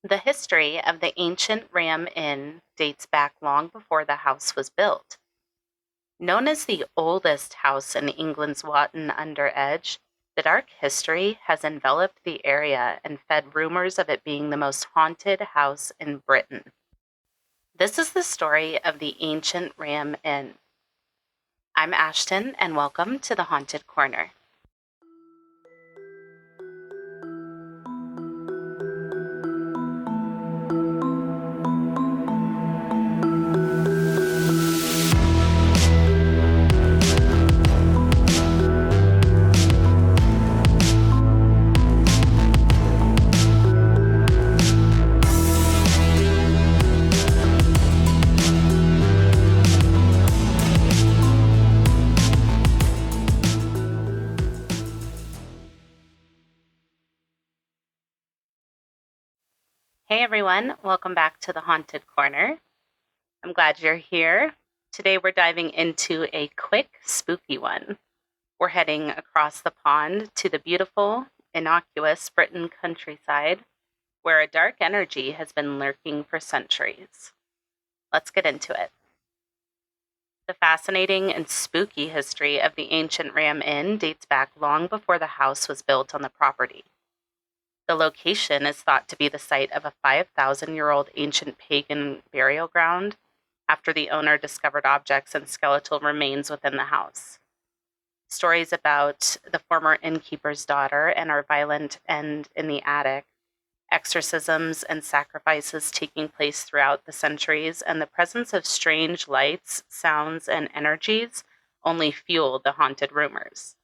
The history of the ancient Ram Inn dates back long before the house was built. Known as the oldest house in England's Wotton-Under-Edge, the dark history has enveloped the area and fed rumors of it being the most haunted house in Britain. This is the story of the ancient Ram Inn. I'm Ashton, and welcome to the Haunted Corner. Hey everyone, welcome back to the Haunted Corner. I'm glad you're here. Today we're diving into a quick, spooky one. We're heading across the pond to the beautiful, innocuous Britain countryside, where a dark energy has been lurking for centuries. Let's get into it. The fascinating and spooky history of the ancient Ram Inn dates back long before the house was built on the property. The location is thought to be the site of a 5,000-year-old ancient pagan burial ground after the owner discovered objects and skeletal remains within the house. Stories about the former innkeeper's daughter and her violent end in the attic, exorcisms and sacrifices taking place throughout the centuries, and the presence of strange lights, sounds, and energies only fueled the haunted rumors.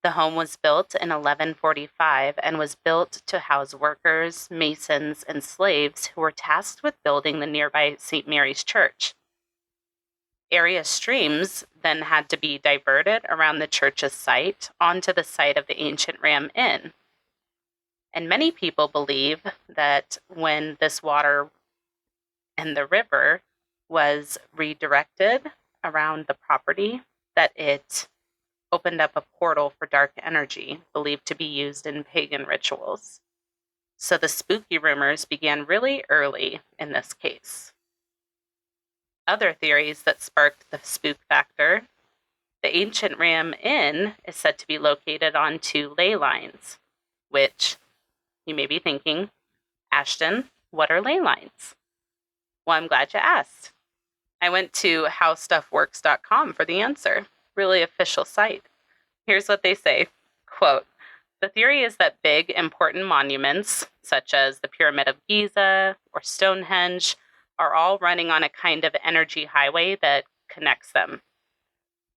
The home was built in 1145 and was built to house workers, masons, and slaves who were tasked with building the nearby St. Mary's Church. Area streams then had to be diverted around the church's site onto the site of the ancient Ram Inn. And many people believe that when this water and the river was redirected around the property, that it opened up a portal for dark energy believed to be used in pagan rituals. So the spooky rumors began really early in this case. Other theories that sparked the spook factor: the ancient Ram Inn is said to be located on two ley lines, which you may be thinking, Ashton, what are ley lines? Well, I'm glad you asked. I went to howstuffworks.com for the answer. Really official site. Here's what they say, quote, "The theory is that big, important monuments, such as the Pyramid of Giza or Stonehenge, are all running on a kind of energy highway that connects them.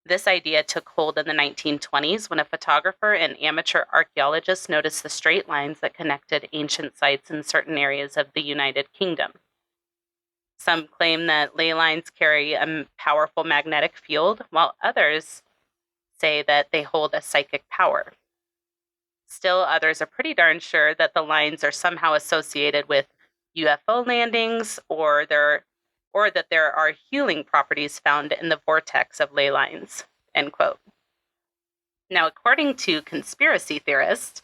This idea took hold in the 1920s when a photographer and amateur archaeologist noticed the straight lines that connected ancient sites in certain areas of the United Kingdom. Some claim that ley lines carry a powerful magnetic field, while others say that they hold a psychic power. Still, others are pretty darn sure that the lines are somehow associated with UFO landings or that there are healing properties found in the vortex of ley lines," end quote. Now, according to conspiracy theorists,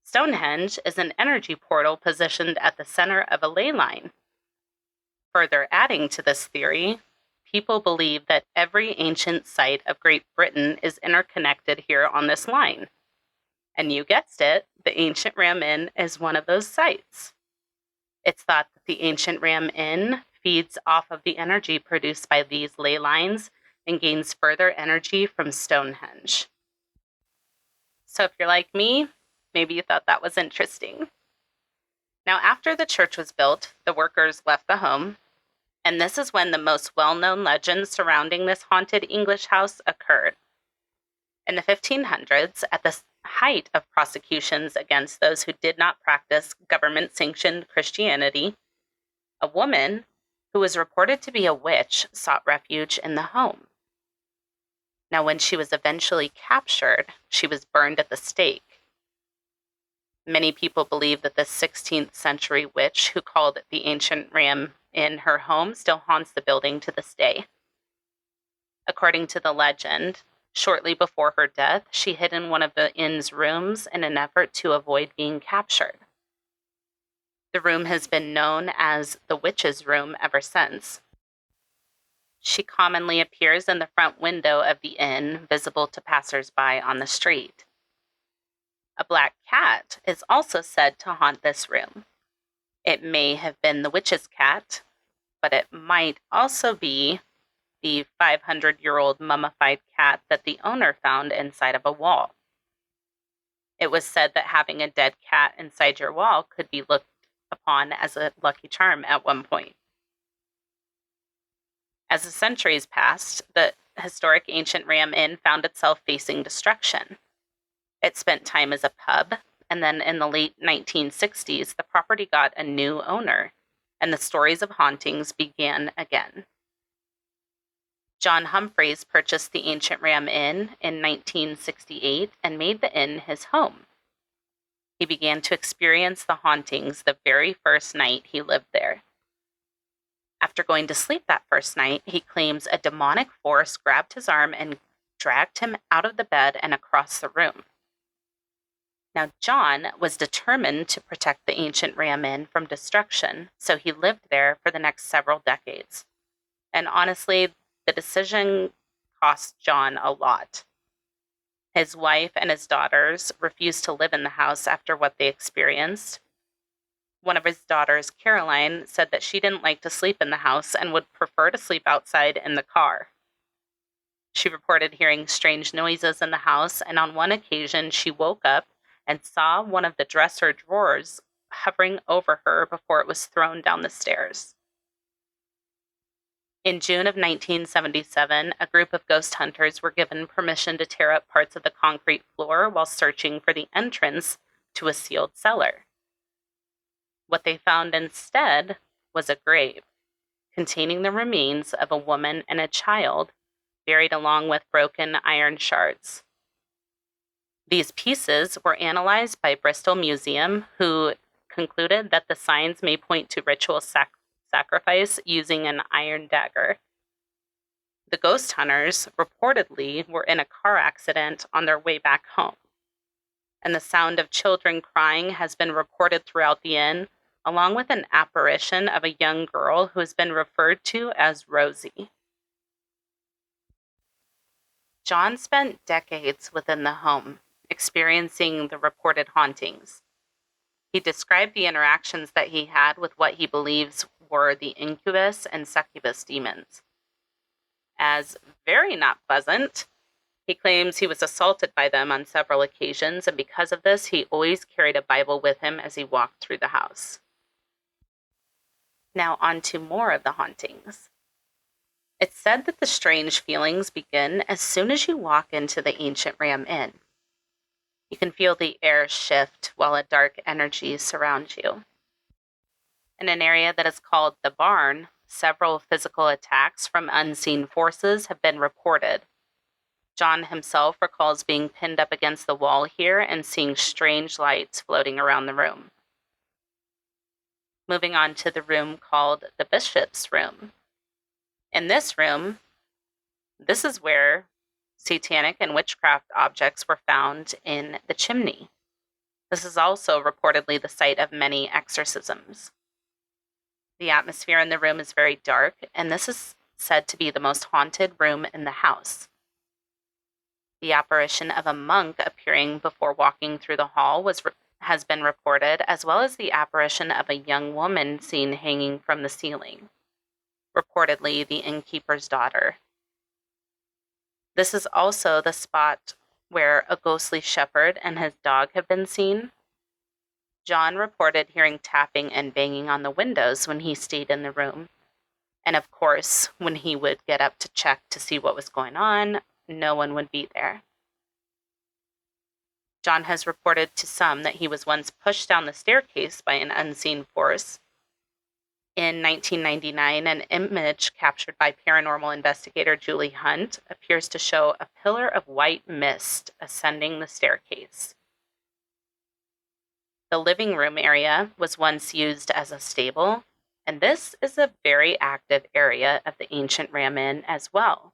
Stonehenge is an energy portal positioned at the center of a ley line. Further adding to this theory, people believe that every ancient site of Great Britain is interconnected here on this line. And you guessed it, the ancient Ram Inn is one of those sites. It's thought that the ancient Ram Inn feeds off of the energy produced by these ley lines and gains further energy from Stonehenge. So if you're like me, maybe you thought that was interesting. Now, after the church was built, the workers left the home, and this is when the most well-known legends surrounding this haunted English house occurred. In the 1500s, at the height of prosecutions against those who did not practice government-sanctioned Christianity, a woman who was reported to be a witch sought refuge in the home. Now, when she was eventually captured, she was burned at the stake. Many people believe that this 16th century witch who called the ancient Ram Inn her home still haunts the building to this day. According to the legend, shortly before her death, she hid in one of the inn's rooms in an effort to avoid being captured. The room has been known as the witch's room ever since. She commonly appears in the front window of the inn, visible to passers-by on the street. A black cat is also said to haunt this room. It may have been the witch's cat, but it might also be the 500-year-old mummified cat that the owner found inside of a wall. It was said that having a dead cat inside your wall could be looked upon as a lucky charm at one point. As the centuries passed, the historic ancient Ram Inn found itself facing destruction. It spent time as a pub, and then in the late 1960s, the property got a new owner, and the stories of hauntings began again. John Humphries purchased the ancient Ram Inn in 1968 and made the inn his home. He began to experience the hauntings the very first night he lived there. After going to sleep that first night, he claims a demonic force grabbed his arm and dragged him out of the bed and across the room. Now, John was determined to protect the ancient Ram Inn from destruction, so he lived there for the next several decades. And honestly, the decision cost John a lot. His wife and his daughters refused to live in the house after what they experienced. One of his daughters, Caroline, said that she didn't like to sleep in the house and would prefer to sleep outside in the car. She reported hearing strange noises in the house, and on one occasion she woke up and saw one of the dresser drawers hovering over her before it was thrown down the stairs. In June of 1977, a group of ghost hunters were given permission to tear up parts of the concrete floor while searching for the entrance to a sealed cellar. What they found instead was a grave containing the remains of a woman and a child, buried along with broken iron shards. These pieces were analyzed by Bristol Museum, who concluded that the signs may point to ritual sacrifice using an iron dagger. The ghost hunters reportedly were in a car accident on their way back home, and the sound of children crying has been reported throughout the inn, along with an apparition of a young girl who has been referred to as Rosie. John spent decades within the home, experiencing the reported hauntings. He described the interactions that he had with what he believes were the incubus and succubus demons as very not pleasant. He claims he was assaulted by them on several occasions, and because of this, he always carried a Bible with him as he walked through the house. Now on to more of the hauntings. It's said that the strange feelings begin as soon as you walk into the ancient Ram Inn. You can feel the air shift while a dark energy surrounds you. In an area that is called the Barn, several physical attacks from unseen forces have been reported. John himself recalls being pinned up against the wall here and seeing strange lights floating around the room. Moving on to the room called the Bishop's Room. In this room, this is where satanic and witchcraft objects were found in the chimney. This is also reportedly the site of many exorcisms. The atmosphere in the room is very dark, and this is said to be the most haunted room in the house. The apparition of a monk appearing before walking through the hall has been reported, as well as the apparition of a young woman seen hanging from the ceiling, reportedly the innkeeper's daughter. This is also the spot where a ghostly shepherd and his dog have been seen. John reported hearing tapping and banging on the windows when he stayed in the room. And of course, when he would get up to check to see what was going on, no one would be there. John has reported to some that he was once pushed down the staircase by an unseen force. In 1999, an image captured by paranormal investigator Julie Hunt appears to show a pillar of white mist ascending the staircase. The living room area was once used as a stable, and this is a very active area of the ancient Ram Inn as well.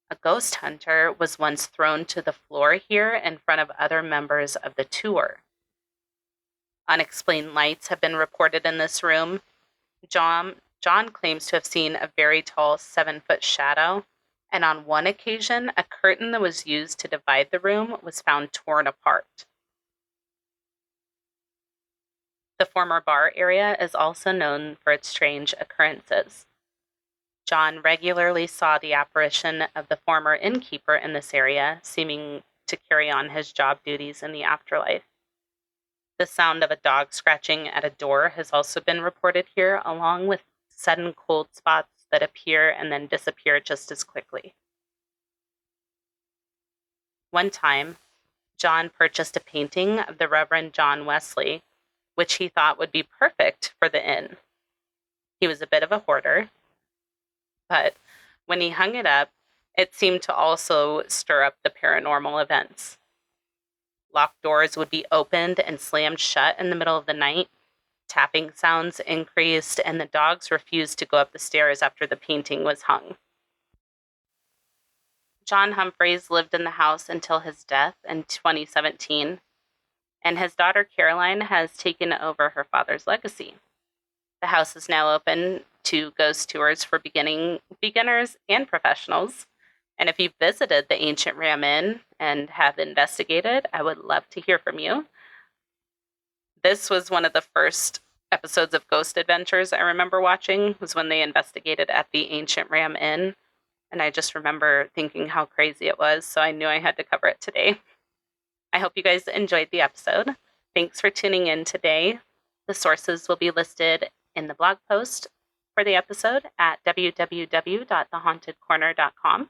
A ghost hunter was once thrown to the floor here in front of other members of the tour. Unexplained lights have been reported in this room. John claims to have seen a very tall 7-foot shadow, and on one occasion, a curtain that was used to divide the room was found torn apart. The former bar area is also known for its strange occurrences. John regularly saw the apparition of the former innkeeper in this area, seeming to carry on his job duties in the afterlife. The sound of a dog scratching at a door has also been reported here, along with sudden cold spots that appear and then disappear just as quickly. One time, John purchased a painting of the Reverend John Wesley, which he thought would be perfect for the inn. He was a bit of a hoarder, but when he hung it up, it seemed to also stir up the paranormal events. Locked doors would be opened and slammed shut in the middle of the night. Tapping sounds increased, and the dogs refused to go up the stairs after the painting was hung. John Humphries lived in the house until his death in 2017, and his daughter Caroline has taken over her father's legacy. The house is now open to ghost tours for beginners and professionals. And if you've visited the ancient Ram Inn and have investigated, I would love to hear from you. This was one of the first episodes of Ghost Adventures I remember watching, was when they investigated at the ancient Ram Inn. And I just remember thinking how crazy it was, so I knew I had to cover it today. I hope you guys enjoyed the episode. Thanks for tuning in today. The sources will be listed in the blog post for the episode at www.thehauntedcorner.com.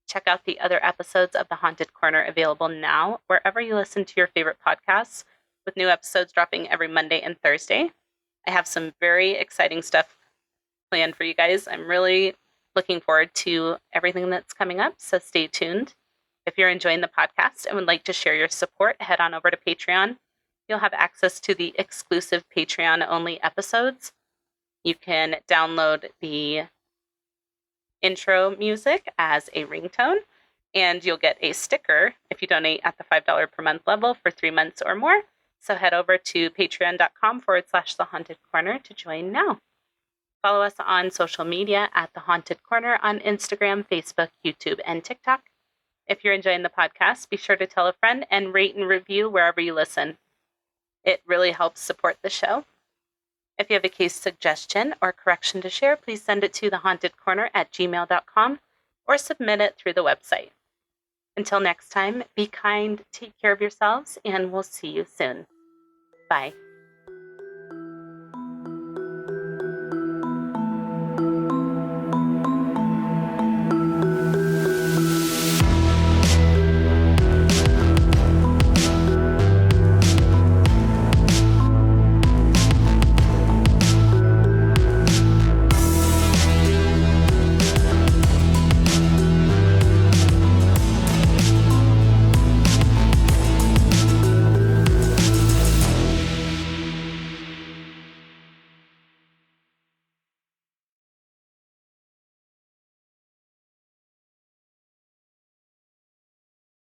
Check out the other episodes of The Haunted Corner available now wherever you listen to your favorite podcasts, with new episodes dropping every Monday and Thursday. I have some very exciting stuff planned for you guys. I'm really looking forward to everything that's coming up, so stay tuned. If you're enjoying the podcast and would like to share your support, head on over to Patreon. You'll have access to the exclusive Patreon-only episodes. You can download the intro music as a ringtone, and you'll get a sticker if you donate at the $5 per month level for 3 months or more. So head over to patreon.com/The Haunted Corner to join now. Follow us on social media at The Haunted Corner on Instagram, Facebook, YouTube, and TikTok. If you're enjoying the podcast, be sure to tell a friend and rate and review wherever you listen. It really helps support the show. If you have a case suggestion or correction to share, please send it to thehauntedcorner@gmail.com or submit it through the website. Until next time, be kind, take care of yourselves, and we'll see you soon. Bye.